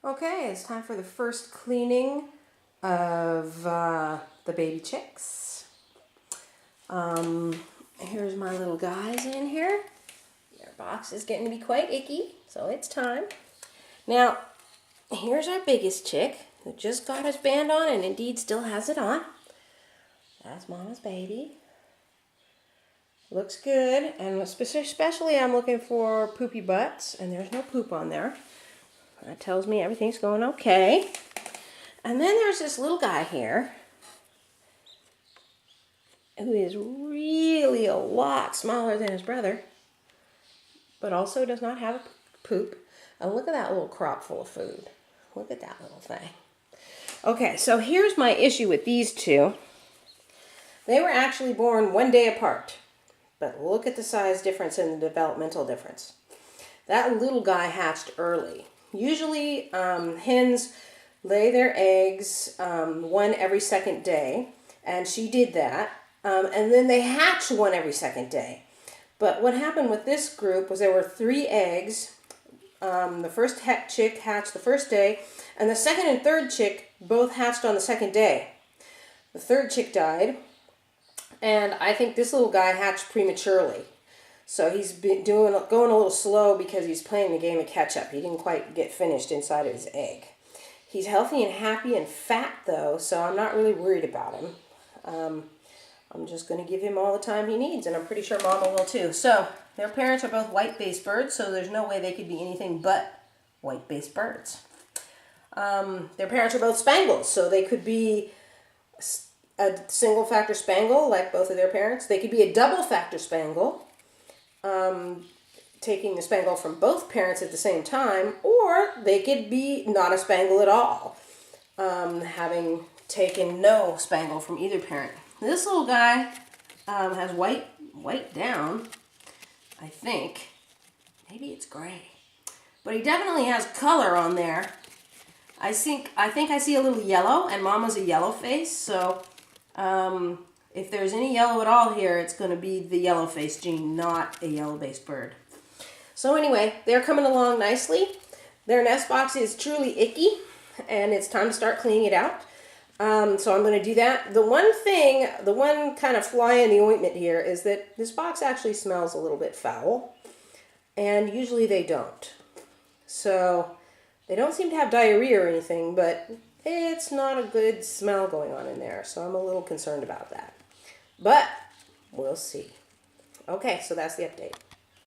Okay, it's time for the first cleaning of the baby chicks. Here's my little guys in here. Their box is getting to be quite icky, so it's time. Now, here's our biggest chick who just got his band on and indeed still has it on. That's Mama's baby. Looks good, and especially I'm looking for poopy butts, and there's no poop on there. That tells me everything's going okay. And then there's this little guy here who is really a lot smaller than his brother, but also does not have a poop. And look at that little crop full of food. Look at that little thing. Okay, so here's my issue with these two. They were actually born one day apart, but look at the size difference and the developmental difference. That little guy hatched early. Usually hens lay their eggs one every second day, and she did that. And then they hatch one every second day. But what happened with this group was there were 3 eggs. The first chick hatched the first day, and the second and third chick both hatched on the second day. The third chick died, and I think this little guy hatched prematurely. So he's been going a little slow because he's playing the game of catch up. He didn't quite get finished inside of his egg. He's healthy and happy and fat though, so I'm not really worried about him. I'm just going to give him all the time he needs, and I'm pretty sure Mama will too. So their parents are both white-based birds, so there's no way they could be anything but white-based birds. Their parents are both Spangles, so they could be a single-factor Spangle like both of their parents. They could be a double-factor Spangle, taking the Spangle from both parents at the same time, or they could be not a Spangle at all, having taken no Spangle from either parent. This little guy has white down, I think. Maybe it's gray. But he definitely has color on there. I think I see a little yellow, and Mama's a yellow face, so if there's any yellow at all here, it's going to be the yellow face gene, not a yellow-based bird. So anyway, they're coming along nicely. Their nest box is truly icky, and it's time to start cleaning it out. So I'm going to do that. The one kind of fly in the ointment here is that this box actually smells a little bit foul, and usually they don't. So they don't seem to have diarrhea or anything, but it's not a good smell going on in there, so I'm a little concerned about that. But we'll see. Okay, so that's the update.